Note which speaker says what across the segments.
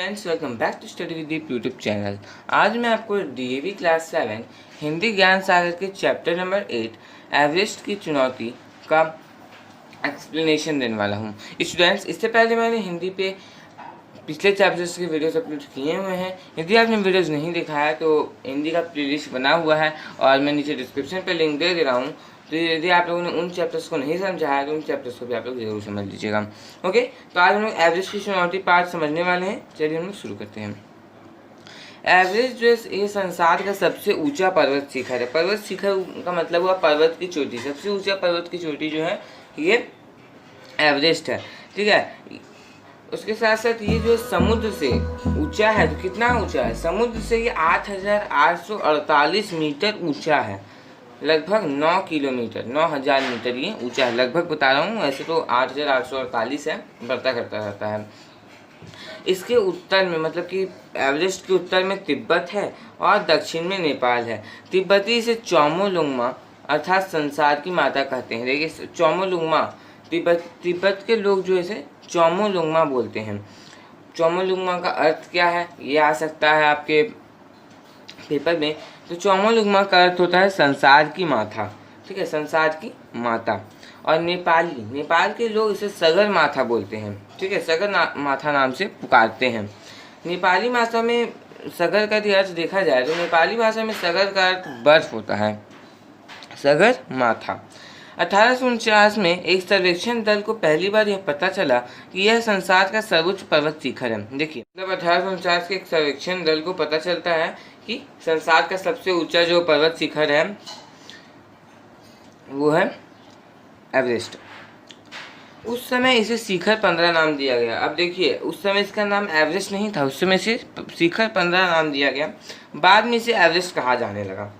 Speaker 1: Friends, welcome back to study with Deep YouTube channel. आज मैं आपको डीएवी क्लास 7 हिंदी ज्ञान सागर के चैप्टर नंबर 8 एवरेस्ट की चुनौती का एक्सप्लेनेशन देने वाला हूँ। स्टूडेंट्स, इससे पहले मैंने हिंदी पे पिछले चैप्टर्स के वीडियोस अपलोड किए हुए हैं। यदि आपने वीडियोस नहीं देखा है तो हिंदी का प्लेलिस्ट बना हुआ है और मैं नीचे डिस्क्रिप्शन पे लिंक दे रहा हूँ। तो यदि आप लोगों ने उन चैप्टर्स को नहीं समझा है तो उन चैप्टर्स को भी आप लोग जरूर समझ लीजिएगा। ओके, तो आज हम लोग एवरेस्ट की चुनौती पार्ट समझने वाले हैं। चलिए हम लोग शुरू करते हैं। एवरेस्ट जो है ये संसार का सबसे ऊंचा पर्वत शिखर है। पर्वत शिखर का मतलब हुआ पर्वत की चोटी। सबसे ऊंचा पर्वत की चोटी जो है ये एवरेस्ट है। ठीक है, उसके साथ साथ ये जो समुद्र से ऊंचा है, तो कितना ऊंचा है? समुद्र से ये 8,848 मीटर ऊंचा है, लगभग 9 किलोमीटर 9,000 मीटर ये ऊंचा है। लगभग बता रहा हूँ, ऐसे तो 8,848 है, बढ़ता करता रहता है। इसके उत्तर में मतलब कि एवरेस्ट के उत्तर में तिब्बत है और दक्षिण में नेपाल है। तिब्बती इसे चोमोलुंगमा अर्थात संसार की माता कहते हैं। देखिए, चोमोलुंगमा तिब्बत के लोग जो इसे चोमोलुंगमा बोलते हैं। चोमोलुंगमा का अर्थ क्या है ये आ सकता है आपके पेपर में। तो चोमोलुंगमा का अर्थ होता है संसार की माता। ठीक है, संसार की माता। और नेपाल के लोग इसे सगर माथा बोलते हैं। ठीक है, सगर माथा नाम से पुकारते हैं। नेपाली भाषा में सगर का अर्थ देखा जाए तो नेपाली भाषा में सगर का अर्थ बर्फ होता है, सगर माथा। 1849 में एक सर्वेक्षण दल को पहली बार यह पता चला कि यह संसार का सर्वोच्च पर्वत शिखर है। देखिए, मतलब 1849 के एक सर्वेक्षण दल को पता चलता है कि संसार का सबसे ऊंचा जो पर्वत शिखर है वो है एवरेस्ट। उस समय इसे शिखर 15 नाम दिया गया। अब देखिए, उस समय इसका नाम एवरेस्ट नहीं था, उस समय इसे शिखर 15 नाम दिया गया। बाद में इसे एवरेस्ट कहा जाने लगा।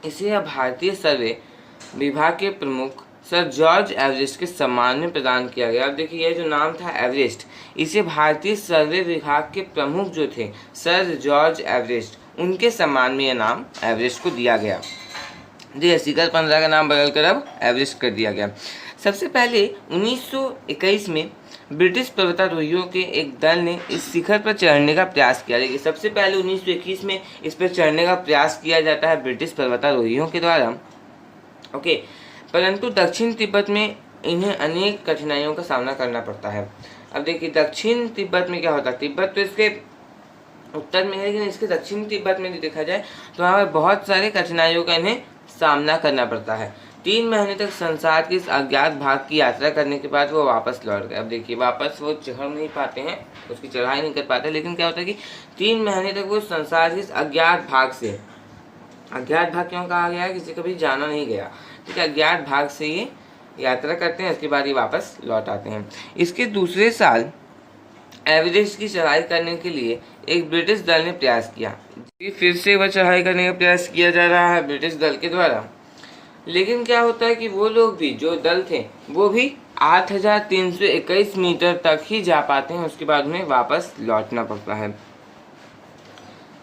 Speaker 1: इसे भारतीय सर्वे विभाग के प्रमुख सर जॉर्ज एवरेस्ट के सम्मान में प्रदान किया गया। अब देखिए, यह जो नाम था एवरेस्ट, इसे भारतीय सर्वे विभाग के प्रमुख जो थे सर जॉर्ज एवरेस्ट, उनके सम्मान में यह नाम एवरेस्ट को दिया गया। जी, शिखर 15 का नाम बदलकर अब एवरेस्ट कर दिया गया। सबसे पहले 1921 में ब्रिटिश पर्वतारोहियों के एक दल ने इस शिखर पर चढ़ने का प्रयास किया। देखिए, सबसे पहले 1921 में इस पर चढ़ने का प्रयास किया जाता है ब्रिटिश पर्वतारोहियों के द्वारा। ओके, परंतु दक्षिण तिब्बत में इन्हें अनेक कठिनाइयों का सामना करना पड़ता है। अब देखिए, दक्षिण तिब्बत में क्या होता है? तिब्बत तो इसके उत्तर में है, लेकिन इसके दक्षिण तिब्बत में देखा जाए तो वहाँ पर बहुत सारे कठिनाइयों का इन्हें सामना करना पड़ता है। 3 महीने तक संसार के इस अज्ञात भाग की यात्रा करने के बाद वो वापस लौट गए। अब देखिए, वापस वो चढ़ नहीं पाते हैं, उसकी चढ़ाई नहीं कर पाते, लेकिन क्या होता है कि 3 महीने तक वो संसार के इस अज्ञात भाग से, अज्ञात भाग क्यों कहा गया है? किसी कभी जाना नहीं गया। ठीक है, अज्ञात भाग से ये यात्रा करते हैं, उसके बाद ये वापस लौट आते हैं। इसके दूसरे साल एवरेस्ट की चढ़ाई करने के लिए एक ब्रिटिश दल ने प्रयास किया। फिर से वह चढ़ाई करने का प्रयास किया जा रहा है ब्रिटिश दल के द्वारा। लेकिन क्या होता है कि वो लोग भी, जो दल थे, वो भी 8,321 मीटर तक ही जा पाते हैं, उसके बाद उन्हें वापस लौटना पड़ता है।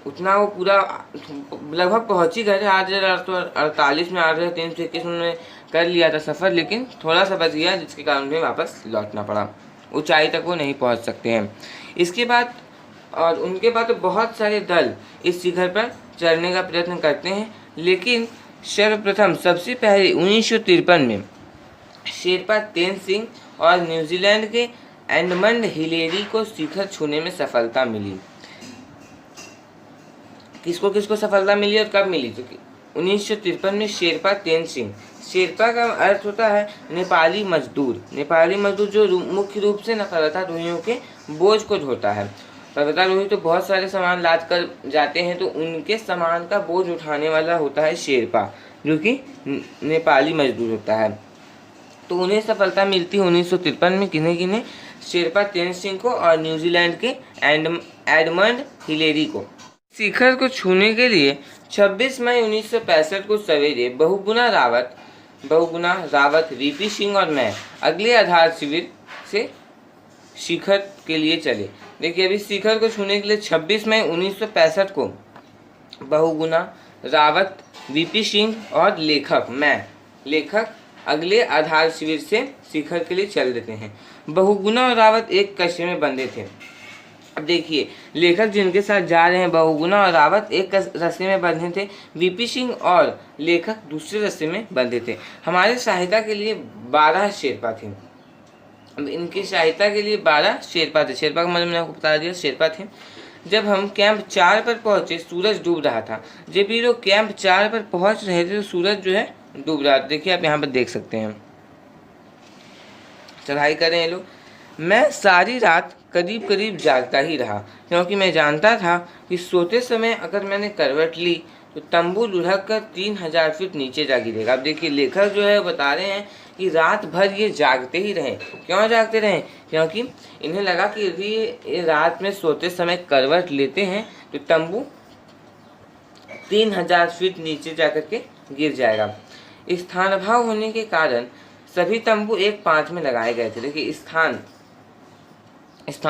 Speaker 1: उतना वो पूरा लगभग पहुंच ही गए थे। 8,848 में 8,321 उन्होंने कर लिया था सफ़र, लेकिन थोड़ा सा बच गया जिसके कारण उन्हें वापस लौटना पड़ा। ऊंचाई तक वो नहीं पहुंच सकते हैं। इसके बाद और उनके बाद तो बहुत सारे दल इस शिखर पर चढ़ने का प्रयत्न करते हैं, लेकिन सर्वप्रथम सबसे पहले 1953 में शेरपा तेनसिंग और न्यूजीलैंड के एडमंड हिलेरी को शिखर छूने में सफलता मिली। किसको किसको सफलता मिली और कब मिली? तो 1953 में शेरपा तेनसिंग। शेरपा का अर्थ होता है नेपाली मजदूर। नेपाली मजदूर जो मुख्य रूप से पर्वतारोहियों के बोझ को ढोता है। पर्वतारोही तो बहुत सारे सामान लाद कर जाते हैं, तो उनके सामान का बोझ उठाने वाला होता है शेरपा, जो कि नेपाली मजदूर होता है। तो उन्हें सफलता मिलती है 1953 में। किन्हें? शेरपा तेनसिंग को और न्यूजीलैंड के एडमंड हिलेरी को। शिखर को छूने के लिए 26 मई 1965 को सवेरे बहुगुना रावत, वीपी सिंह और मैं अगले आधार शिविर से शिखर के लिए चले। देखिए, अभी शिखर को छूने के लिए 26 मई 1965 को बहुगुना रावत, वीपी सिंह और लेखक अगले आधार शिविर से शिखर के लिए चल देते हैं। बहुगुना और रावत एक कश्ती में बंधे थे। अब देखिए, लेखक जिनके साथ जा रहे हैं बहुगुणा और रावत एक रस्से में बंधे थे, वीपी सिंह और लेखक दूसरे रस्से में बंधे थे। हमारी सहायता के लिए 12 शेरपा थे। अब इनकी सहायता के लिए 12 शेरपा थे। शेरपा का मतलब मैंने आपको बता दिया, शेरपा थे। जब हम कैंप 4 पर पहुंचे, सूरज डूब रहा था। जब ये लोग कैंप 4 पर पहुंच रहे थे तो सूरज जो है डूब रहा था। देखिए आप यहाँ पर देख सकते हैं, चढ़ाई कर रहे हैं लोग। मैं सारी रात करीब करीब जागता ही रहा, क्योंकि मैं जानता था कि सोते समय अगर मैंने करवट ली तो तंबू लुढ़क कर 3000 फीट नीचे जा गिरेगा। अब देखिए, लेखक जो है बता रहे हैं कि रात भर ये जागते ही रहे। क्यों जागते रहे? क्योंकि इन्हें लगा कि यदि ये रात में सोते समय करवट लेते हैं तो तंबू 3000 फीट नीचे जाकर के गिर जाएगा। स्थान अभाव होने के कारण सभी तंबू एक पांच में लगाए गए थे। देखिए, स्थान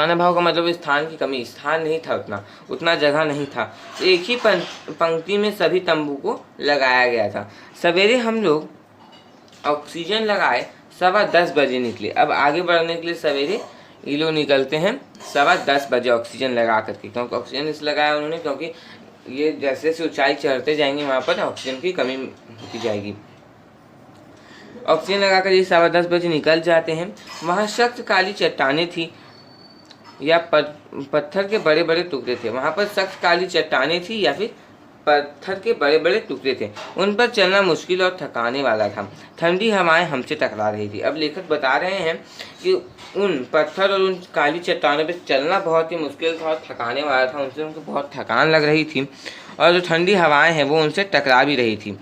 Speaker 1: अभाव का मतलब स्थान की कमी, स्थान नहीं था, उतना जगह नहीं था। एक ही पंक्ति में सभी तंबू को लगाया गया था। सवेरे हम लोग ऑक्सीजन लगाए 10:15 बजे निकले। अब आगे बढ़ने के लिए सवेरे ये लोग निकलते हैं 10:15 बजे ऑक्सीजन लगा करके, क्योंकि ऑक्सीजन इसलिए लगाया उन्होंने क्योंकि ये जैसे जैसे ऊंचाई चढ़ते जाएंगे वहाँ पर ऑक्सीजन की कमी होती जाएगी। ऑक्सीजन लगाकर ये 10:15 बजे निकल जाते हैं। वहाँ सख्त काली चट्टानें थी या पत्थर के बड़े बड़े टुकड़े थे। वहाँ पर सख्त काली चट्टानें थी या फिर पत्थर के बड़े बड़े टुकड़े थे। उन पर चलना मुश्किल और थकाने वाला था। ठंडी हवाएं हमसे टकरा रही थी। अब लेखक बता रहे हैं कि उन पत्थर और उन काली चट्टानों पर चलना बहुत ही मुश्किल था और थकाने वाला था। उनसे उनको बहुत थकान लग रही थी और जो ठंडी हवाएं हैं वो उनसे टकरा भी रही थी।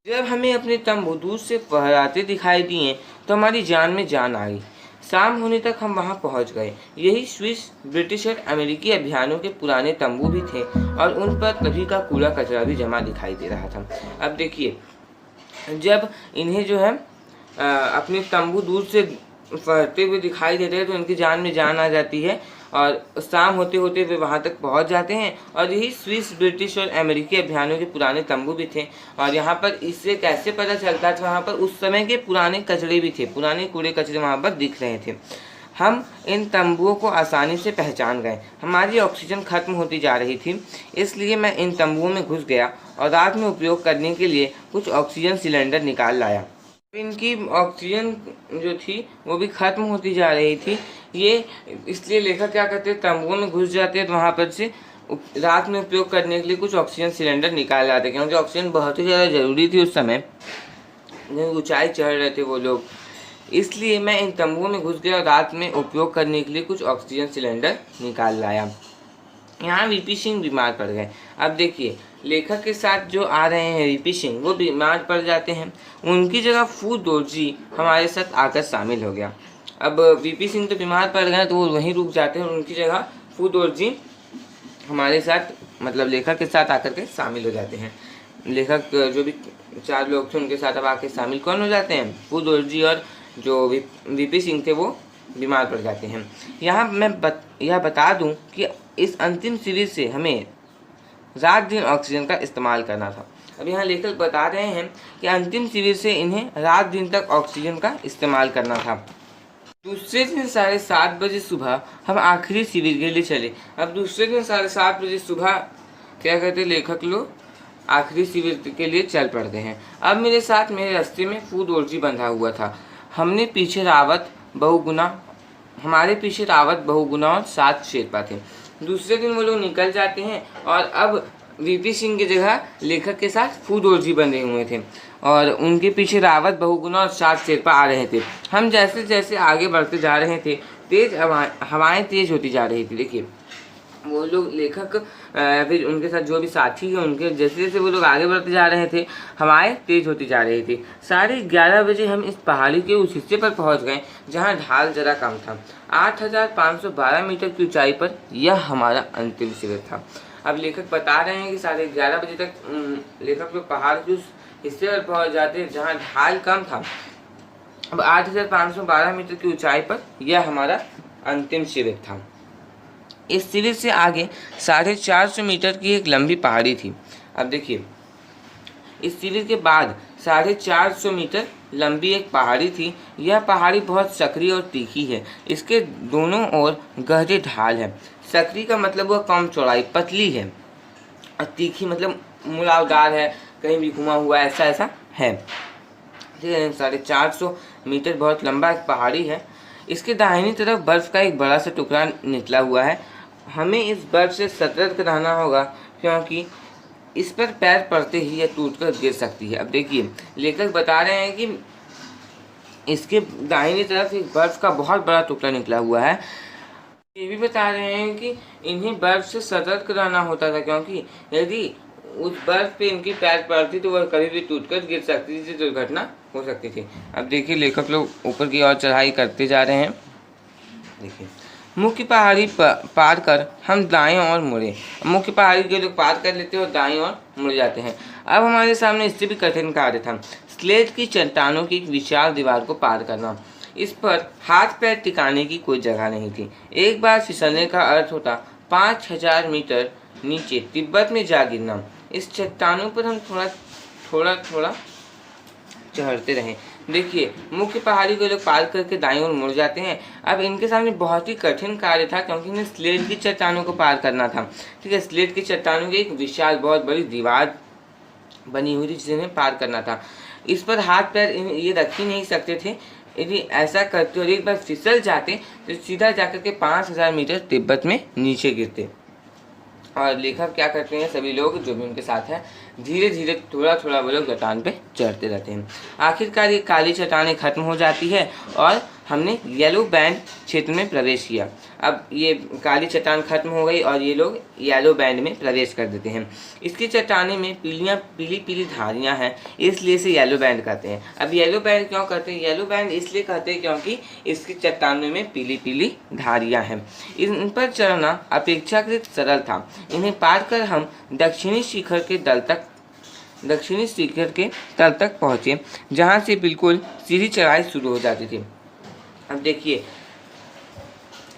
Speaker 1: जब हमें अपने तंबू दूर से फहराते दिखाई दिए तो हमारी जान में जान आई। शाम होने तक हम वहां पहुंच गए। यही स्विस, ब्रिटिश और अमेरिकी अभियानों के पुराने तंबू भी थे और उन पर तभी का कूड़ा कचरा भी जमा दिखाई दे रहा था। अब देखिए, जब इन्हें जो है अपने तंबू दूर से फहरते हुए दिखाई देते हैं तो इनकी जान में जान आ जाती है और शाम होते होते वे वहां तक पहुंच जाते हैं। और यही स्विस, ब्रिटिश और अमेरिकी अभियानों के पुराने तंबू भी थे। और यहाँ पर इससे कैसे पता चलता था, वहाँ पर उस समय के पुराने कचरे भी थे, पुराने कूड़े कचरे वहाँ पर दिख रहे थे। हम इन तंबुओं को आसानी से पहचान गए। हमारी ऑक्सीजन खत्म होती जा रही थी, इसलिए मैं इन तंबुओं में घुस गया और रात में उपयोग करने के लिए कुछ ऑक्सीजन सिलेंडर निकाल लाया। इनकी ऑक्सीजन जो थी वो भी खत्म होती जा रही थी। ये इसलिए लेखक क्या करते हैं, तंबुओं में घुस जाते हैं तो वहाँ पर से रात में उपयोग करने के लिए कुछ ऑक्सीजन सिलेंडर निकाल लाते, क्योंकि ऑक्सीजन बहुत ही ज़्यादा ज़रूरी थी उस समय, ऊंचाई चढ़ रहे थे वो लोग। इसलिए मैं इन तंबुओं में घुस गया और रात में उपयोग करने के लिए कुछ ऑक्सीजन सिलेंडर निकाल लाया। यहाँ वीपी सिंह बीमार पड़ गए। अब देखिए, लेखक के साथ जो आ रहे हैं वीपी सिंह, वो बीमार पड़ जाते हैं। उनकी जगह फू दोरजी हमारे साथ आकर शामिल हो गया। अब वीपी सिंह तो बीमार पड़ गए तो वो वहीं रुक जाते हैं और उनकी जगह फू दोरजी हमारे साथ, मतलब लेखक के साथ आकर के शामिल हो जाते हैं। लेखक जो भी 4 लोग थे उनके साथ अब आके शामिल कौन हो जाते हैं, फू दोरजी, और जो वीपी सिंह थे वो बीमार पड़ जाते हैं। यहाँ मैं यह बता दूं कि इस अंतिम शिविर से हमें रात दिन ऑक्सीजन का इस्तेमाल करना था। अब यहाँ लेखक बता रहे हैं कि अंतिम शिविर से इन्हें रात दिन तक ऑक्सीजन का इस्तेमाल करना था। दूसरे दिन 7:30 बजे सुबह हम आखिरी शिविर के लिए चले। अब दूसरे दिन 7:30 बजे सुबह क्या कहते लेखक लोग, आखिरी शिविर के लिए चल पड़ते हैं। अब मेरे साथ मेरे रास्ते में फू दोरजी बंधा हुआ था। हमारे पीछे रावत बहुगुना और 7 शेरपा थे। दूसरे दिन वो लोग निकल जाते हैं और अब वीपी सिंह की जगह लेखक के साथ फू दोरजी बंधे हुए थे और उनके पीछे रावत, बहुगुना और 7 शेरपा आ रहे थे। हम जैसे जैसे आगे बढ़ते जा रहे थे, तेज हवाएं तेज होती जा रही थी। देखिए, वो लोग लेखक फिर उनके साथ जो भी साथी हैं उनके जैसे जैसे वो लोग आगे बढ़ते जा रहे थे, हवाएं तेज होती जा रही थी। 11:30 बजे हम इस पहाड़ी के उस हिस्से पर पहुंच गए जहां ढाल जरा कम था। 8512 मीटर की ऊंचाई पर यह हमारा अंतिम शिविर था। अब लेखक बता रहे हैं कि 11:30 बजे तक लेखक लोग पहाड़ के उस हिस्से पर पहुँच जाते जहाँ ढाल कम था। अब 8512 मीटर की ऊंचाई पर यह हमारा अंतिम शिविर था। इस शिविर से आगे 450 मीटर की एक लंबी पहाड़ी थी। अब देखिए, इस शिविर के बाद 450 मीटर लंबी एक पहाड़ी थी। यह पहाड़ी बहुत सकरी और तीखी है। इसके दोनों ओर गहरे ढाल है। सकरी का मतलब वह कम चौड़ाई, पतली है, और तीखी मतलब मुलावदार है, कहीं भी घुमा हुआ ऐसा ऐसा है। ठीक है, 450 मीटर बहुत लंबा एक पहाड़ी है। इसके दाहिनी तरफ बर्फ़ का एक बड़ा सा टुकड़ा निकला हुआ है। हमें इस बर्फ़ से सतर्क रहना होगा, क्योंकि इस पर पैर पड़ते ही यह टूटकर गिर सकती है। अब देखिए, लेखक बता रहे हैं कि इसके दाहिनी तरफ एक बर्फ़ का बहुत बड़ा टुकड़ा निकला हुआ है। ये भी बता रहे हैं कि इन्हें बर्फ़ से सतर्क रहना होता था, क्योंकि यदि उस बर्फ़ पे इनकी पैर पड़ती तो वह कभी भी टूटकर गिर सकती थी, जिससे दुर्घटना हो सकती थी। अब देखिए, लेखक लोग ऊपर की ओर चढ़ाई करते जा रहे हैं। देखिए, मुख्य पहाड़ी पार कर हम दाएं ओर मुड़े। मुख्य पहाड़ी के लोग पार कर लेते हैं और दाएं ओर मुड़ जाते हैं। अब हमारे सामने इससे भी कठिन कार्य था, स्लेट की चट्टानों की एक विशाल दीवार को पार करना। इस पर हाथ पैर टिकाने की कोई जगह नहीं थी। एक बार फिसलने का अर्थ होता 5000 मीटर नीचे तिब्बत में जा गिरना। इस चट्टानों पर हम थोड़ा चढ़ते रहे। देखिए, मुख्य पहाड़ी को लोग पार करके दाईं ओर मुड़ जाते हैं। अब इनके सामने बहुत ही कठिन कार्य था, क्योंकि इन्हें स्लेट की चट्टानों को पार करना था। ठीक है, स्लेट की चट्टानों की एक विशाल बहुत बड़ी दीवार बनी हुई थी, जिसे इन्हें पार करना था। इस पर हाथ पैर ये रख ही नहीं सकते थे। यदि ऐसा करते और एक बार फिसल जाते तो सीधा जाकर के 5000 मीटर तिब्बत में नीचे गिरते। और लेखक क्या करते हैं, सभी लोग जो भी उनके साथ हैं, धीरे धीरे थोड़ा थोड़ा वो लोग चट्टान पे चढ़ते रहते हैं। आखिरकार ये काली चट्टानें खत्म हो जाती है और हमने येलो बैंड क्षेत्र में प्रवेश किया। अब ये काली चट्टान खत्म हो गई और ये लोग येलो बैंड में प्रवेश कर देते हैं। इसकी चट्टाने में पीली पीली धारियाँ हैं, इसलिए इसे येलो बैंड कहते हैं। अब येलो बैंड क्यों कहते हैं? येलो बैंड इसलिए कहते हैं क्योंकि इसकी चट्टानों में पीली पीली धारियाँ हैं। इन पर चढ़ना अपेक्षाकृत सरल था। इन्हें पार कर हम दक्षिणी शिखर के तल तक पहुँचे, जहाँ से बिल्कुल सीधी चढ़ाई शुरू हो जाती थी। अब देखिए,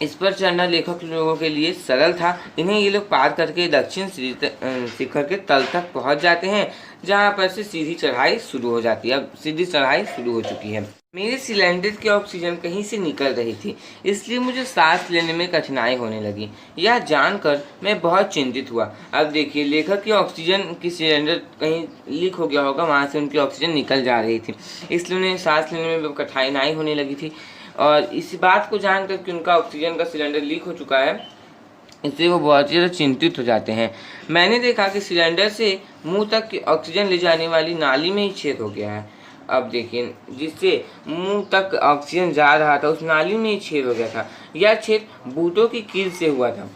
Speaker 1: इस पर चढ़ना लेखक लोगों के लिए सरल था। इन्हें ये लोग पार करके दक्षिण शिखर के तल तक पहुंच जाते हैं, जहां पर से सीधी चढ़ाई शुरू हो जाती है। अब सीधी चढ़ाई शुरू हो चुकी है। मेरे सिलेंडर की ऑक्सीजन कहीं से निकल रही थी, इसलिए मुझे सांस लेने में कठिनाई होने लगी। यह जानकर मैं बहुत चिंतित हुआ। अब देखिए, लेखक की ऑक्सीजन की सिलेंडर कहीं लीक हो गया होगा, वहाँ से उनकी ऑक्सीजन निकल जा रही थी, इसलिए उन्हें सांस लेने में कठिनाई होने लगी थी। और इस बात को जानकर कि उनका ऑक्सीजन का सिलेंडर लीक हो चुका है, इससे वो बहुत ज़्यादा चिंतित हो जाते हैं। मैंने देखा कि सिलेंडर से मुंह तक की ऑक्सीजन ले जाने वाली नाली में ही छेद हो गया है। अब देखिए, जिससे मुंह तक ऑक्सीजन जा रहा था, उस नाली में ही छेद हो गया था। यह छेद बूटों की कील से हुआ था।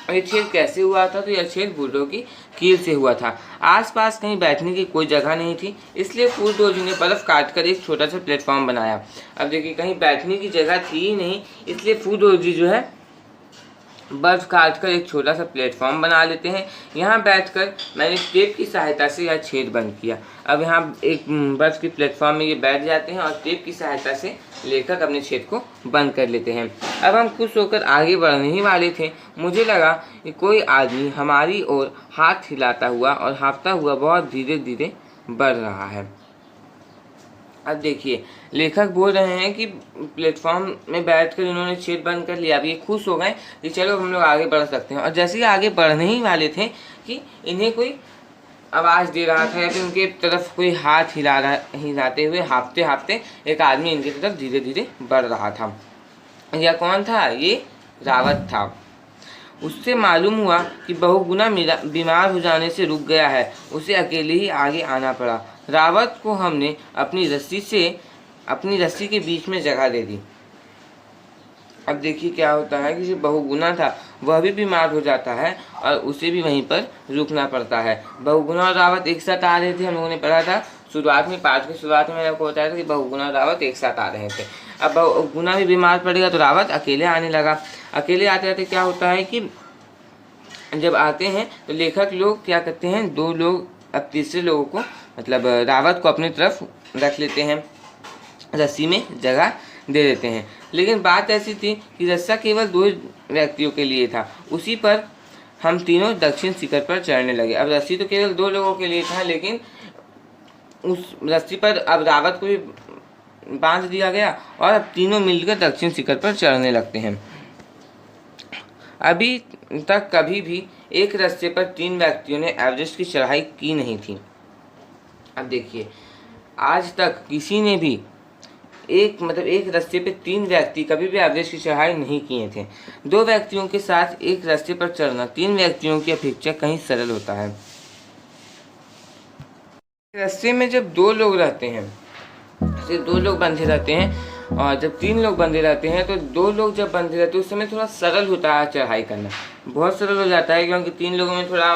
Speaker 1: ये छेद कैसे हुआ था? तो यह छेद बूटों की कील से हुआ था। आसपास कहीं बैठने की कोई जगह नहीं थी, इसलिए फूलदोजी ने बर्फ़ काटकर एक छोटा सा प्लेटफॉर्म बनाया। अब देखिए, कहीं बैठने की जगह थी ही नहीं, इसलिए फूलदोजी जो है बर्फ़ काटकर एक छोटा सा प्लेटफॉर्म बना लेते हैं। यहाँ बैठकर मैंने टेप की सहायता से यह छेद बंद किया। अब यहाँ एक बर्फ़ की प्लेटफॉर्म में ये बैठ जाते हैं और टेप की सहायता से लेखक अपने छेद को बंद कर लेते हैं। अब हम खुश होकर आगे बढ़ने ही वाले थे, मुझे लगा कि कोई आदमी हमारी ओर हाथ हिलाता हुआ और हाँफता हुआ बहुत धीरे धीरे बढ़ रहा है। अब देखिए, लेखक बोल रहे हैं कि प्लेटफॉर्म में बैठकर इन्होंने छेद बंद कर लिया। अब ये खुश हो गए कि चलो हम लोग आगे बढ़ सकते हैं। और जैसे ही आगे बढ़ने ही वाले थे कि इन्हें कोई आवाज़ दे रहा था या फिर उनके तरफ कोई हाथ हिलाते हुए हाँफते हाँफते एक आदमी इनकी तरफ धीरे धीरे बढ़ रहा था। यह कौन था? ये रावत था। उससे मालूम हुआ कि बहुगुना बीमार हो जाने से रुक गया है। उसे अकेले ही आगे आना पड़ा। रावत को हमने अपनी रस्सी के बीच में जगह दे दी। अब देखिए क्या होता है कि जो बहुगुना था वह भी बीमार हो जाता है और उसे भी वहीं पर रुकना पड़ता है। बहुगुना और रावत एक साथ आ रहे थे, हम लोगों ने पढ़ा था शुरुआत में, पाठ की शुरुआत में आपको बताया था कि बहुगुना और रावत एक साथ आ रहे थे। अब बहुगुना भी बीमार पड़ेगा तो रावत अकेले आने लगा। अकेले आते आते क्या होता है कि जब आते हैं तो लेखक लोग क्या करते हैं, दो लोग अब तीसरे लोगों को मतलब रावत को अपनी तरफ रख लेते हैं, रस्सी में जगह दे देते हैं। लेकिन बात ऐसी थी कि रस्सा केवल 2 व्यक्तियों के लिए था। उसी पर हम तीनों दक्षिण शिखर पर चढ़ने लगे। अब रस्सी तो केवल 2 लोगों के लिए था, लेकिन उस रस्सी पर अब रावत को भी बांध दिया गया और अब तीनों मिलकर दक्षिण शिखर पर चढ़ने लगते हैं। अभी तक कभी भी एक रस्ते पर 3 व्यक्तियों ने एवरेस्ट की चढ़ाई की नहीं थी। अब देखिए, आज तक किसी ने भी एक रास्ते पे 3 व्यक्ति कभी भी एवरेस्ट की चढ़ाई नहीं किए थे। 2 व्यक्तियों के साथ एक रास्ते पर चढ़ना 3 व्यक्तियों की अपेक्षा कहीं सरल होता है। रास्ते में जब 2 लोग रहते हैं, सिर्फ 2 लोग बंधे रहते हैं, और जब 3 लोग बंधे रहते हैं तो 2 लोग जब बंधे रहते हैं उस समय थोड़ा सरल होता है चढ़ाई करना, बहुत सरल हो जाता है, क्योंकि 3 लोगों में थोड़ा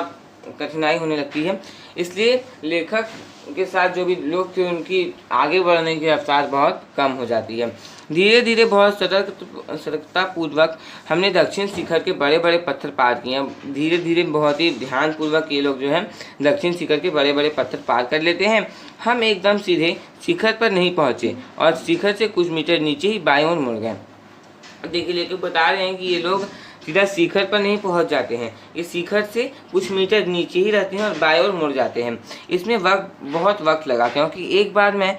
Speaker 1: कठिनाई होने लगती है। इसलिए लेखक के साथ जो भी लोग थे उनकी आगे बढ़ने की रफ्तार बहुत कम हो जाती है। धीरे धीरे बहुत सतर्कतापूर्वक हमने दक्षिण शिखर के बड़े बड़े पत्थर पार किए। धीरे धीरे बहुत ही ध्यानपूर्वक ये लोग जो है दक्षिण शिखर के बड़े बड़े पत्थर पार कर लेते हैं। हम एकदम सीधे शिखर पर नहीं पहुँचे और शिखर से कुछ मीटर नीचे ही बाईं ओर मुड़ गए। देखिए, लेखक बता रहे हैं कि ये लोग सीधा शिखर पर नहीं पहुंच जाते हैं, ये शिखर से कुछ मीटर नीचे ही रहते हैं और बाएं ओर मुड़ जाते हैं। इसमें बहुत वक्त लगा, क्योंकि एक बार में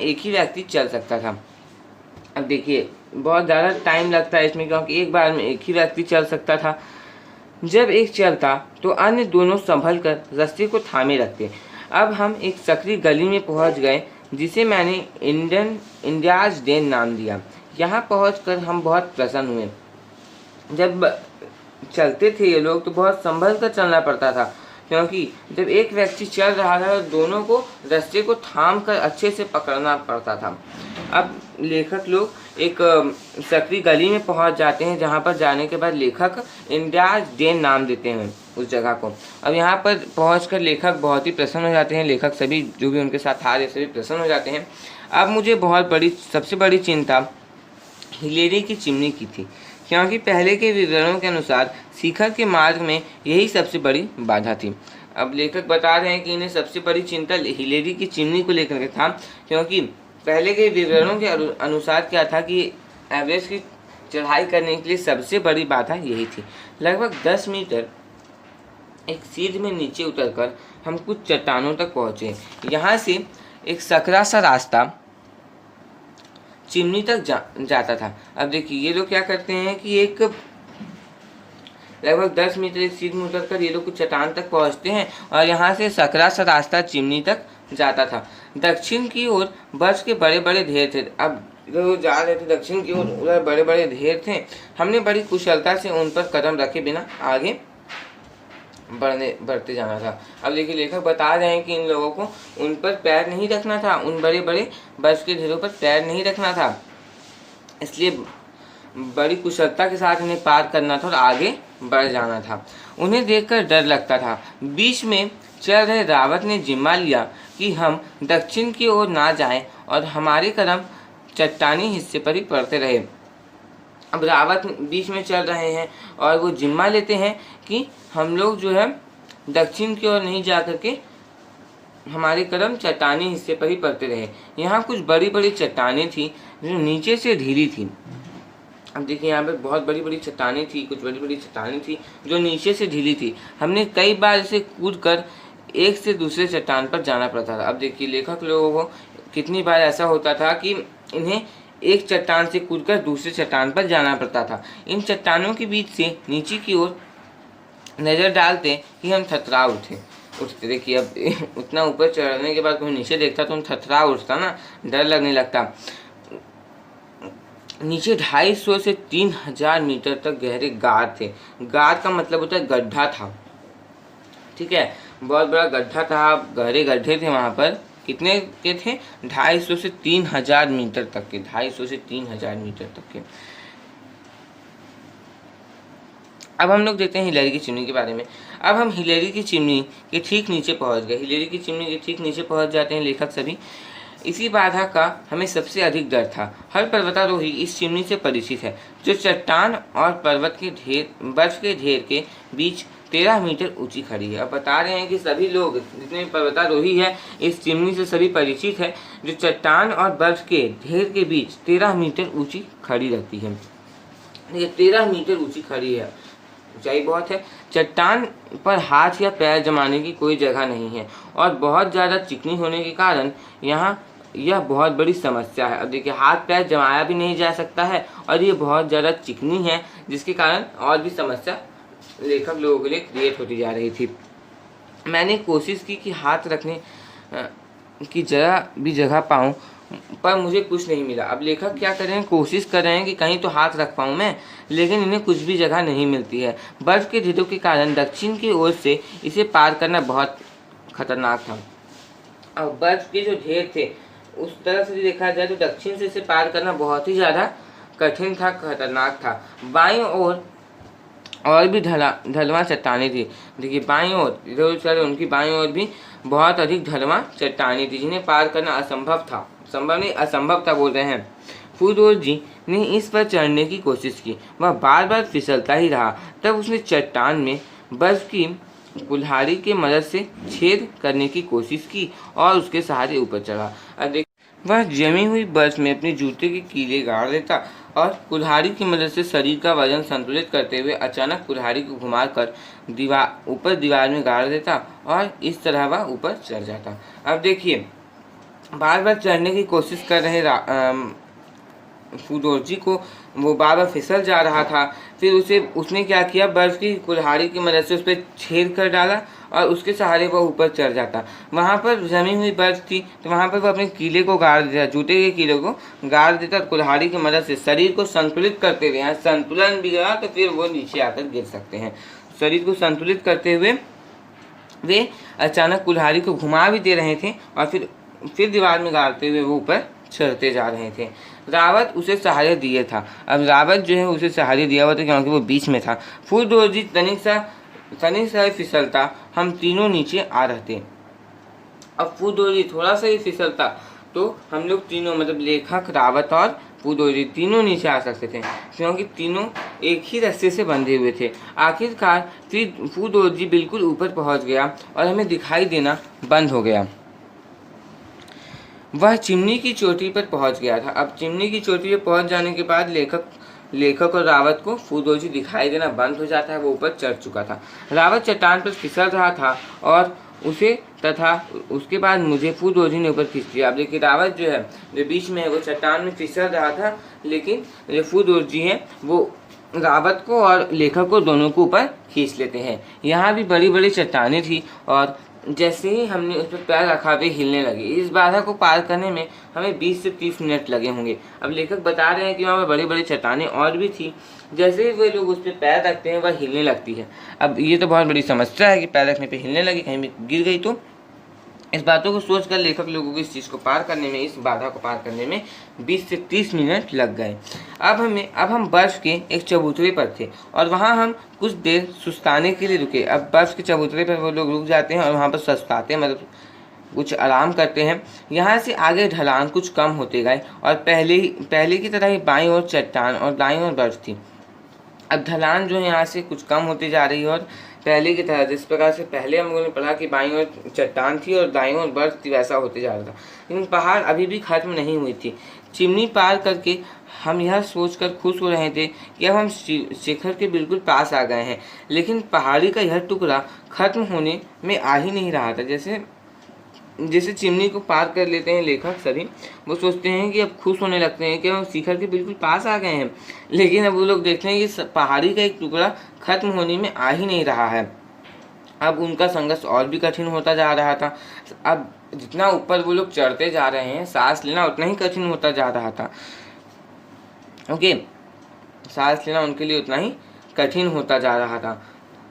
Speaker 1: एक ही व्यक्ति चल सकता था। अब देखिए, बहुत ज़्यादा टाइम लगता है इसमें, क्योंकि एक बार में एक ही व्यक्ति चल सकता था। जब एक चलता तो अन्य दोनों संभल कर रास्ते को थामे रखते। अब हम एक सकरी गली में पहुंच गए, जिसे मैंने इंडियाज डेन नाम दिया। यहाँ पहुंचकर हम बहुत प्रसन्न हुए। जब चलते थे ये लोग तो बहुत संभल कर चलना पड़ता था, क्योंकि जब एक व्यक्ति चल रहा था तो दोनों को रास्ते को थाम कर अच्छे से पकड़ना पड़ता था। अब लेखक लोग एक सकरी गली में पहुंच जाते हैं, जहां पर जाने के बाद लेखक इंडियाज डेन नाम देते हैं उस जगह को। अब यहाँ पर पहुंचकर लेखक बहुत ही प्रसन्न हो जाते हैं। लेखक सभी जो भी उनके साथ आ रहे सभी प्रसन्न हो जाते हैं। अब मुझे सबसे बड़ी चिंता हिलेरी की चिमनी की थी, क्योंकि पहले के विवरणों के अनुसार शिखर के मार्ग में यही सबसे बड़ी बाधा थी। अब लेखक बता रहे हैं कि इन्हें सबसे बड़ी चिंता हिलेरी की चिमनी को लेकर के था, क्योंकि पहले के विवरणों के अनुसार क्या था कि एवरेस्ट की चढ़ाई करने के लिए सबसे बड़ी बाधा यही थी। लगभग 10 मीटर एक सीध में नीचे उतरकर हम कुछ चट्टानों तक पहुँचे। यहाँ से एक सकरा सा रास्ता चिमनी तक जाता था। अब देखिए, ये लोग क्या करते हैं कि एक लगभग 10 मीटर एक सीध में उतरकर ये लोग कुछ चट्टान तक पहुंचते हैं और यहाँ से सकरा सा रास्ता चिमनी तक जाता था। दक्षिण की ओर बर्फ के बड़े बड़े ढेर थे। अब इधर वो जा रहे थे दक्षिण की ओर, उधर बड़े बड़े ढेर थे। हमने बड़ी कुशलता से उन पर कदम रखे बिना आगे बढ़ते जाना था। अब देखिए, लेखक बता रहे हैं कि इन लोगों को उन पर पैर नहीं रखना था, उन बड़े बड़े बर्फ के ढेरों पर पैर नहीं रखना था, इसलिए बड़ी कुशलता के साथ इन्हें पार करना था और आगे बढ़ जाना था। उन्हें देखकर डर लगता था। बीच में चल रहे रावत ने जिम्मा लिया कि हम दक्षिण की ओर ना जाएं और हमारे कदम चट्टानी हिस्से पर ही पड़ते रहे। अब रावत बीच में चल रहे हैं और वो जिम्मा लेते हैं कि हम लोग जो है दक्षिण की ओर नहीं जा करके हमारे कदम चट्टानी हिस्से पर ही पड़ते रहे। यहाँ कुछ बड़ी बड़ी चट्टानें थी जो नीचे से ढीली थी। अब देखिए, यहाँ पे बहुत बड़ी बड़ी चट्टानें थी, कुछ बड़ी बड़ी चट्टानें थी जो नीचे से ढीली थी। हमने कई बार इसे कूद कर एक से दूसरे चट्टान पर जाना पड़ता था। अब देखिए, लेखक लोगों को कितनी बार ऐसा होता था कि इन्हें एक चट्टान से कूदकर दूसरे चट्टान पर जाना पड़ता था। इन चट्टानों के बीच से नीचे की ओर नज़र डालते कि हम थतरा उठते। देखिए, अब उतना ऊपर चढ़ने के बाद कोई नीचे देखता तो हम थतरा उठता ना, डर लगने लगता। नीचे 250 से 3000 मीटर तक गहरे गार थे। गार का मतलब होता है गड्ढा था, ठीक है, बहुत बड़ा गड्ढा था, गहरे गड्ढे थे वहाँ पर। कितने के थे? 250 से 3000 मीटर तक के, 250 से 3000 मीटर तक के। अब हम लोग देखते हैं हिलेरी की चिमनी के बारे में। अब हम हिलेरी की चिमनी के ठीक नीचे पहुंच गए। हिलेरी की चिमनी के ठीक नीचे पहुंच जाते हैं लेखक सभी। इसी बाधा का हमें सबसे अधिक डर था। हर पर्वतारोही इस चिमनी से परिचित है, जो चट्टान और पर्वत के बर्फ के ढेर के बीच 13 मीटर ऊंची खड़ी है। अब बता रहे हैं कि सभी लोग जितने पर्वतारोही है इस चिमनी से सभी परिचित है, जो चट्टान और बर्फ के ढेर के बीच 13 मीटर ऊंची खड़ी रहती है। ये 13 मीटर ऊंची खड़ी है, ऊंचाई बहुत है, चट्टान पर हाथ या पैर जमाने की कोई जगह नहीं है और बहुत ज़्यादा चिकनी होने के कारण यहाँ यह बहुत बड़ी समस्या है। अब देखिए हाथ पैर जमाया भी नहीं जा सकता है और ये बहुत ज़्यादा चिकनी है, जिसके कारण और भी समस्या लेखक लोगों के लिए क्रिएट होती जा रही थी। मैंने कोशिश की कि हाथ रखने की जरा भी जगह पाऊँ, पर मुझे कुछ नहीं मिला। अब लेखक क्या कर रहे हैं, कोशिश कर रहे हैं कि कहीं तो हाथ रख पाऊँ मैं, लेकिन इन्हें कुछ भी जगह नहीं मिलती है। बर्फ़ के ढेरों के कारण दक्षिण की ओर से इसे पार करना बहुत खतरनाक था। अब बर्फ़ के जो ढेर थे उस तरह से देखा जाए तो दक्षिण से इसे पार करना बहुत ही ज़्यादा कठिन था, खतरनाक था। बाईं ओर और भी ढलवां चट्टानें थी। देखिए बाईं ओर इधर चले, उनकी बाईं ओर भी बहुत अधिक ढलवां चट्टानें थी, जिन्हें पार करना असंभव था। संभव नहीं, असंभव था बोल रहे हैं। फूडोर जी ने इस पर चढ़ने की कोशिश की, वह बार बार फिसलता ही रहा। तब उसने चट्टान में बर्फ की कुल्हाड़ी के मदद से छेद करने की कोशिश की और उसके सहारे ऊपर चढ़ा। अब वह जमी हुई बर्फ में अपने जूते के कीले गाड़ देता और कुल्हाड़ी की मदद से शरीर का वजन संतुलित करते हुए अचानक कुल्हाड़ी को घुमाकर दीवार में गाड़ देता और इस तरह वह ऊपर चढ़ जाता। अब देखिए बार बार चढ़ने की कोशिश कर रहे फूडोर जी को वो बार बार फिसल जा रहा था। फिर उसने क्या किया, बर्फ़ की कुल्हाड़ी की मदद से उस पर छेद कर डाला और उसके सहारे वह ऊपर चढ़ जाता। वहाँ पर जमी हुई बर्फ़ थी तो वहाँ पर वह अपने कीले को गाड़ देता, जूते के कीले को गाड़ देता कुल्हाड़ी की मदद से, शरीर को संतुलित करते हुए। यहाँ संतुलन बिगड़ा तो फिर वो नीचे आकर गिर सकते हैं। शरीर को संतुलित करते हुए वे अचानक कुल्हाड़ी को घुमा भी दे रहे थे और फिर दीवार में गाड़ते हुए वो ऊपर चढ़ते जा रहे थे। रावत उसे सहारे दिए था। अब रावत जो है उसे सहारे दिया हुआ था क्योंकि वो बीच में था। फूडोर जी तनिक सा फिसलता, हम तीनों नीचे आ रहते। अब फूडोर जी थोड़ा सा ही फिसलता तो हम लोग तीनों, मतलब लेखक, रावत और फूडोर जी तीनों नीचे आ सकते थे, क्योंकि तीनों एक ही रस्से से बंधे हुए थे। आखिरकार फिर फूडोर जी बिल्कुल ऊपर पहुंच गया और हमें दिखाई देना बंद हो गया। वह चिमनी की चोटी पर पहुंच गया था। अब चिमनी की चोटी पर पहुंच जाने के बाद लेखक और रावत को फूडोर जी दिखाई देना बंद हो जाता है। वो ऊपर चढ़ चुका था। रावत चट्टान पर फिसल रहा था और उसे तथा उसके बाद मुझे फूडोर जी ने ऊपर खींच लिया। अब देखिए रावत जो है जो बीच में है वो चट्टान में फिसल रहा था, लेकिन जो फूडोर जी हैं वो रावत को और लेखक को दोनों को ऊपर खींच लेते हैं। यहाँ भी बड़ी बड़ी चट्टानें थी और जैसे ही हमने उस पर पैर रखा वे हिलने लगी। इस बाधा को पार करने में हमें 20 से 30 मिनट लगे होंगे। अब लेखक बता रहे हैं कि वहाँ पर बड़ी बड़ी चट्टानें और भी थी। जैसे ही वे लोग उस पर पैर रखते हैं वह हिलने लगती है। अब ये तो बहुत बड़ी समस्या है कि पैर रखने पर हिलने लगी, कहीं भी गिर गई तो। इस बातों को सोचकर लेखक लोगों को इस चीज़ को पार करने में, इस बाधा को पार करने में 20 से 30 मिनट लग गए। अब हम बर्फ़ के एक चबूतरे पर थे और वहाँ हम कुछ देर सुस्ताने के लिए रुके। अब बर्फ़ के चबूतरे पर वो लोग रुक जाते हैं और वहाँ पर सुस्ताते हैं, मतलब कुछ आराम करते हैं। यहाँ से आगे ढलान कुछ कम होते गए और पहले की तरह ही बाईं ओर चट्टान और दाईं ओर बर्फ़ थी। अब ढलान जो है यहाँ से कुछ कम होती जा रही है और पहले की तरह, जिस प्रकार से पहले हम लोगों ने पढ़ा कि बाईं ओर चट्टान थी और दाईं ओर बर्फ थी, वैसा होते जा रहा था। लेकिन पहाड़ अभी भी खत्म नहीं हुई थी। चिमनी पार करके हम यह सोचकर खुश हो रहे थे कि अब हम शिखर के बिल्कुल पास आ गए हैं, लेकिन पहाड़ी का यह टुकड़ा खत्म होने में आ ही नहीं रहा था। जैसे चिमनी को पार कर लेते हैं लेखक सभी, वो सोचते हैं कि अब खुश होने लगते हैं कि हम शिखर के बिल्कुल पास आ गए हैं, लेकिन अब वो लोग देखते हैं कि पहाड़ी का एक टुकड़ा खत्म होने में आ ही नहीं रहा है। अब उनका संघर्ष और भी कठिन होता जा रहा था। अब जितना ऊपर वो लोग चढ़ते जा रहे हैं, सांस लेना उतना ही कठिन होता जा रहा था। ओके, सांस लेना उनके लिए उतना ही कठिन होता जा रहा था।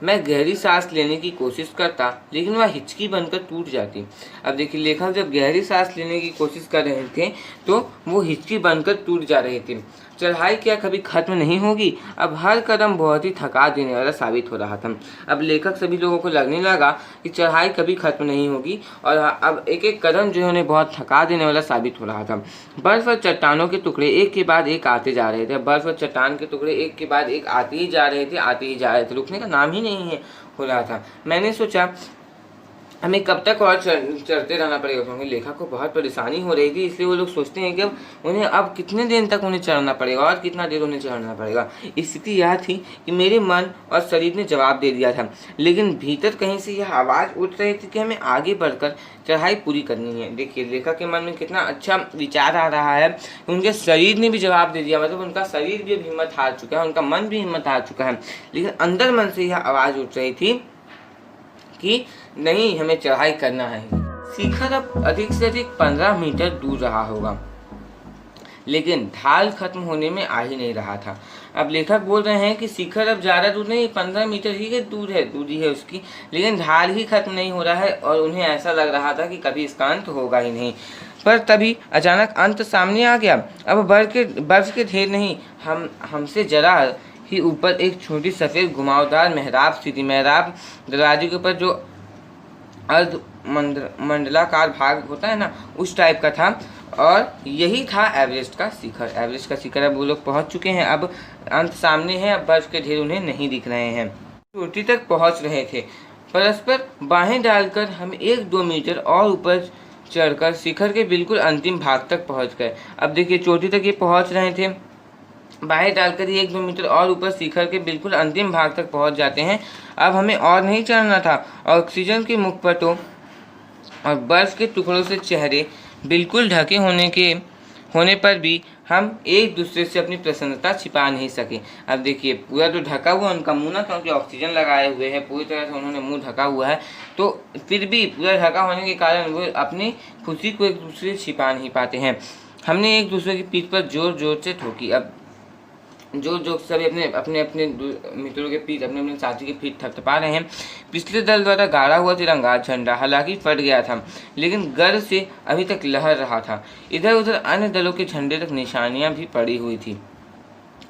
Speaker 1: मैं गहरी सांस लेने की कोशिश करता, लेकिन वह हिचकी बनकर टूट जाती। अब देखिए लेखक जब गहरी सांस लेने की कोशिश कर रहे थे तो वो हिचकी बनकर टूट जा रही थी। चढ़ाई क्या कभी खत्म नहीं होगी? अब हर कदम बहुत ही थका देने वाला साबित हो रहा था। अब लेखक सभी लोगों को लगने लगा कि चढ़ाई कभी खत्म नहीं होगी और अब एक एक कदम जो है उन्हें बहुत थका देने वाला साबित हो रहा था। बर्फ और चट्टानों के टुकड़े एक के बाद एक आते जा रहे थे। बर्फ और चट्टान के टुकड़े एक के बाद एक आते ही जा रहे थे, रुकने का नाम ही नहीं हो रहा था। मैंने सोचा हमें कब तक और चढ़ते रहना पड़ेगा, क्योंकि लेखक को बहुत परेशानी हो रही थी, इसलिए वो लोग सोचते हैं कि अब उन्हें अब कितने दिन तक उन्हें चढ़ना पड़ेगा और कितना देर उन्हें चढ़ना पड़ेगा। स्थिति यह थी कि मेरे मन और शरीर ने जवाब दे दिया था, लेकिन भीतर कहीं से यह आवाज़ उठ रही थी कि हमें आगे बढ़कर चढ़ाई पूरी करनी है। देखिए लेखक के मन में कितना अच्छा विचार आ रहा है, उनके शरीर ने भी जवाब दे दिया, मतलब उनका शरीर भी हिम्मत हार चुका है, उनका मन भी हिम्मत हार चुका है, लेकिन अंदर मन से यह आवाज़ उठ रही थी कि नहीं, हमें चढ़ाई करना है। शिखर अब अधिक से अधिक 15 मीटर दूर रहा होगा, लेकिन ढाल खत्म होने में आ ही नहीं रहा था। अब लेखक बोल रहे हैं कि शिखर अब ज़्यादा दूर नहीं, 15 मीटर ही दूरी है उसकी, लेकिन ढाल ही खत्म नहीं हो रहा है और उन्हें ऐसा लग रहा था कि कभी इसका अंत होगा ही नहीं। पर तभी अचानक अंत सामने आ गया। अब बर्फ के ढेर नहीं, हमसे जरा ही ऊपर एक छोटी सफ़ेद घुमावदार मेहराब सी थी। मेहराब दरवाजे के ऊपर जो अर्ध मंडलाकार भाग होता है ना, उस टाइप का था, और यही था एवरेस्ट का शिखर। एवरेस्ट का शिखर अब वो लोग पहुंच चुके हैं, अब अंत सामने है, अब बर्फ के ढेर उन्हें नहीं दिख रहे हैं। चोटी तक पहुंच रहे थे, परस्पर बाहें डालकर हम 1-2 मीटर और ऊपर चढ़कर शिखर के बिल्कुल अंतिम भाग तक पहुंच गए। अब देखिए चोटी तक ये पहुंच रहे थे, बाहें डालकर ही 1-2 मीटर और ऊपर शिखर के बिल्कुल अंतिम भाग तक पहुंच जाते हैं। अब हमें और नहीं चढ़ना था। ऑक्सीजन के मुखपटों और बर्फ के टुकड़ों से चेहरे बिल्कुल ढके होने पर भी हम एक दूसरे से अपनी प्रसन्नता छिपा नहीं सके। अब देखिए पूरा तो ढका हुआ उनका मुंह ना, क्योंकि ऑक्सीजन लगाए हुए हैं, पूरी तरह से उन्होंने मुंह ढका हुआ है, तो फिर भी पूरा ढका होने के कारण वो अपनी खुशी को एक दूसरे से छिपा नहीं पाते हैं। हमने एक दूसरे की पीठ पर जोर जोर से ठोकी। अब जो सभी अपने मित्रों के पीठ, अपने साथी के पीठ थपथपा रहे हैं। पिछले दल द्वारा गाड़ा हुआ तिरंगा झंडा हालांकि फट गया था, लेकिन गर्व से अभी तक लहर रहा था। इधर उधर अन्य दलों के झंडे तक निशानियां भी पड़ी हुई थी।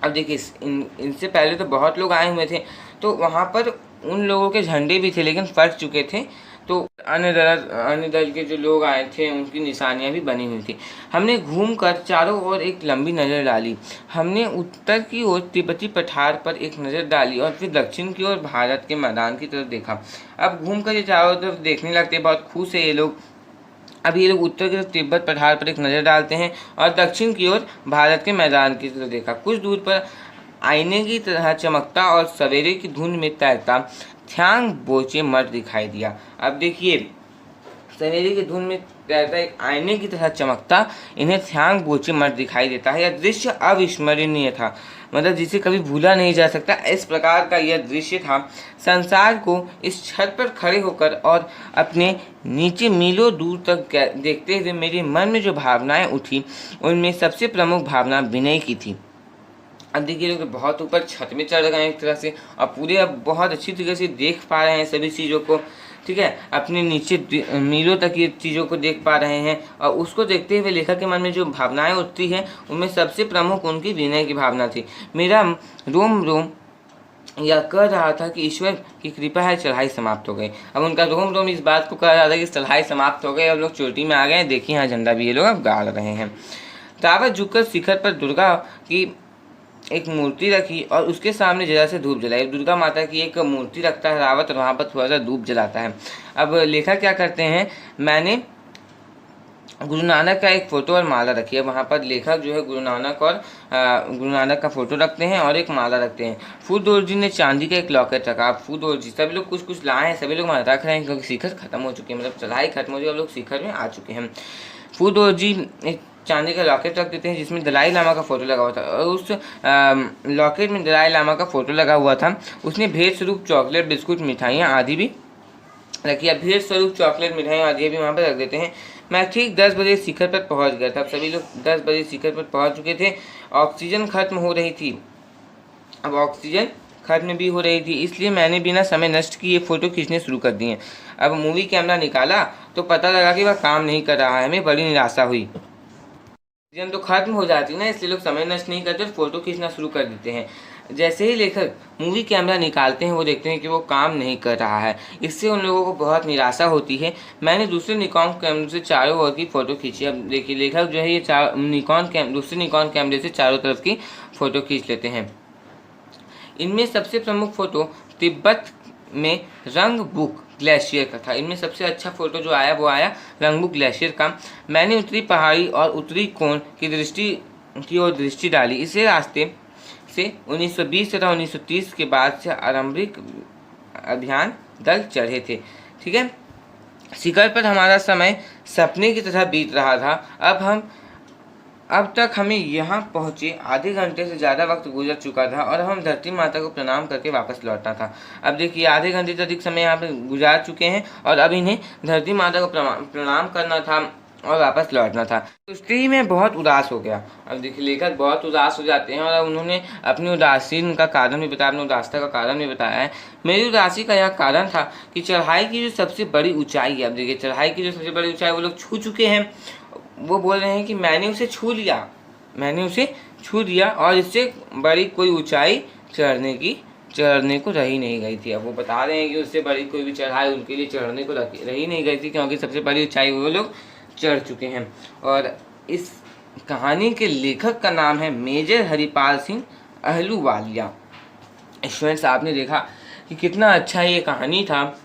Speaker 1: अब देखिए इनसे पहले तो बहुत लोग आए हुए थे, तो वहाँ पर उन लोगों के झंडे भी थे, लेकिन फट चुके थे, तो अन्य दल के जो लोग आए थे उनकी निशानियां भी बनी हुई थी। हमने घूमकर चारों ओर एक लंबी नज़र डाली। हमने उत्तर की ओर तिब्बती पठार पर एक नज़र डाली और फिर दक्षिण की ओर भारत के मैदान की तरफ देखा। अब घूमकर ये चारों तरफ देखने लगते, बहुत खुश है ये लोग। अब ये लोग उत्तर की तरफ तिब्बत पठार पर एक नज़र डालते हैं और दक्षिण की ओर भारत के मैदान की तरफ देखा। कुछ दूर पर आईने की तरह चमकता और सवेरे की धुंध में तैरता थ्यांग बोचे मठ दिखाई दिया। अब देखिए सवेरे की धुंध में तैरता एक आईने की तरह चमकता इन्हें थ्यांग बोचे मठ दिखाई देता है। यह दृश्य अविस्मरणीय था, मतलब जिसे कभी भूला नहीं जा सकता। इस प्रकार का यह दृश्य था। संसार को इस छत पर खड़े होकर और अपने नीचे मीलों दूर तक देखते हुए मेरे मन में जो भावनाएं उठी, उनमें सबसे प्रमुख भावना विनय की थी। अब देखिए लोग बहुत ऊपर छत में चढ़ गए एक तरह से, और पूरे अब बहुत अच्छी तरीके से देख पा रहे हैं सभी चीज़ों को, ठीक है, अपने नीचे मीलों तक ये चीज़ों को देख पा रहे हैं। और उसको देखते हुए लेखक के मन में जो भावनाएं उठती हैं, उनमें सबसे प्रमुख उनकी विनय की भावना थी। मेरा रोम रोम यह कह रहा था कि ईश्वर की कृपा है, चढ़ाई समाप्त हो गई। अब उनका रोम रोम इस बात को कह रहा था कि चढ़ाई समाप्त हो गई, अब लोग चोटी में आ गए। देखिए यहाँ झंडा भी ये लोग अब गाड़ रहे हैं। दावत झुककर शिखर पर दुर्गा की एक मूर्ति रखी और उसके सामने जरा से धूप जलाई। दुर्गा माता की एक मूर्ति रखता है रावत और वहाँ पर थोड़ा सा धूप जलाता है। अब लेखक क्या करते हैं, मैंने गुरु नानक का एक फ़ोटो और माला रखी है। वहाँ पर लेखक जो है गुरु नानक का फ़ोटो रखते हैं और एक माला रखते हैं। फूदौर जी ने चांदी का एक लॉकेट रखा। अब फूदौर जी सभी लोग कुछ लाए हैं, सभी लोग रख रहे हैं, क्योंकि शिखर खत्म हो चुके हैं, मतलब चढ़ाई खत्म हो चुकी है, अब लोग शिखर में आ चुके हैं। फूदौर जी एक चांदी का लॉकेट रख देते हैं जिसमें दलाई लामा का फ़ोटो लगा हुआ था, और उस लॉकेट में दलाई लामा का फ़ोटो लगा हुआ था। उसने भेंट स्वरूप चॉकलेट, बिस्कुट, मिठाइयाँ आदि भी रखी। अब भेंट स्वरूप चॉकलेट, मिठाइयाँ आदि भी वहाँ पर रख देते हैं। मैं ठीक 10 बजे शिखर पर पहुँच गया था। सभी लोग 10 बजे शिखर पर पहुँच चुके थे। ऑक्सीजन खत्म हो रही थी। अब ऑक्सीजन खत्म भी हो रही थी, इसलिए मैंने बिना समय नष्ट किए फ़ोटो खींचने शुरू कर दिए। अब मूवी कैमरा निकाला तो पता लगा कि वह काम नहीं कर रहा है। हमें बड़ी निराशा हुई। ऑक्सीजन तो खत्म हो जाती है ना, इसलिए लोग समय नष्ट नहीं करते, फ़ोटो खींचना शुरू कर देते हैं। जैसे ही लेखक मूवी कैमरा निकालते हैं, वो देखते हैं कि वो काम नहीं कर रहा है। इससे उन लोगों को बहुत निराशा होती है। मैंने दूसरे निकॉन कैमरे से चारों ओर की फ़ोटो खींची। अब देखिए लेखक जो है ये दूसरे निकॉन कैमरे से चारों तरफ की फ़ोटो खींच लेते हैं। इनमें सबसे प्रमुख फ़ोटो तिब्बत में रंग बुक ग्लेशियर का था। इनमें सबसे अच्छा फोटो जो आया वो आया रंगबुक ग्लेशियर का। मैंने उत्तरी पहाड़ी और उत्तरी कोण की ओर दृष्टि डाली। इसे रास्ते से 1920 तथा 1930 के बाद से आरंभिक अभियान दल चढ़े थे। ठीक है, शिखर पर हमारा समय सपने की तरह बीत रहा था। अब तक हमें यहाँ पहुँचे आधे घंटे से ज़्यादा वक्त गुजर चुका था और हम धरती माता को प्रणाम करके वापस लौटना था। अब देखिए आधे घंटे से अधिक समय यहाँ पे गुजार चुके हैं और अब इन्हें धरती माता को प्रणाम करना था और वापस लौटना था। दोस्ती में बहुत उदास हो गया। अब देखिए लेखक बहुत उदास हो जाते हैं और अब उन्होंने अपनी उदासीन का कारण भी बताया, अपनी उदासता का कारण भी बताया है। मेरी उदासी का यह कारण था कि चढ़ाई की जो सबसे बड़ी ऊंचाई है, अब देखिए चढ़ाई की जो सबसे बड़ी ऊंचाई वो लोग छू चुके हैं। वो बोल रहे हैं कि मैंने उसे छू लिया और इससे बड़ी कोई ऊंचाई चढ़ने को रही नहीं गई थी। अब वो बता रहे हैं कि उससे बड़ी कोई भी चढ़ाई उनके लिए चढ़ने को रही नहीं गई थी, क्योंकि सबसे बड़ी ऊंचाई वो लोग चढ़ चुके हैं। और इस कहानी के लेखक का नाम है मेजर हरिपाल सिंह अहलूवालिया। स्टूडेंट्स, आपने देखा कि कितना अच्छा ये कहानी था,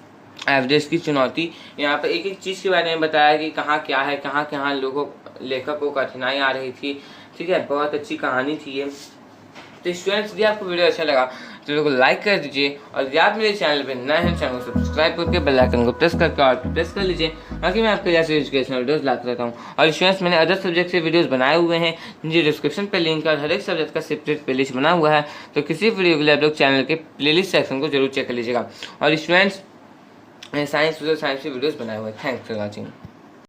Speaker 1: एवरेस्ट की चुनौती। यहाँ पर एक एक चीज़ के बारे में बताया कि कहाँ क्या है, कहाँ लेखक को कठिनाई आ रही थी। ठीक है, बहुत अच्छी कहानी थी ये। तो स्टूडेंट्स, यदि आपको वीडियो अच्छा लगा तो वीडियो को लाइक कर दीजिए और यदि आप मेरे चैनल पर नए हैं चैनल को सब्सक्राइब करके बेल आइकन को प्रेस करके और प्रेस कर लीजिए, ताकि मैं आपके जैसे एजुकेशनल वीडियोस लाता रहता हूँ। और स्टूडेंट्स, मैंने अदर सब्जेक्ट से वीडियोस बनाए हुए हैं, जिनके डिस्क्रिप्शन पे लिंक है और हर एक सब्जेक्ट का सेपरेट प्लेलिस्ट बना हुआ है। तो किसी वीडियो के लिए आप लोग चैनल के प्लेलिस्ट सेक्शन को जरूर चेक कर लीजिएगा। और स्टूडेंट्स, मैंने साइंस सोशल साइंस के वीडियोस बनाए हुए हैं। Thanks for watching.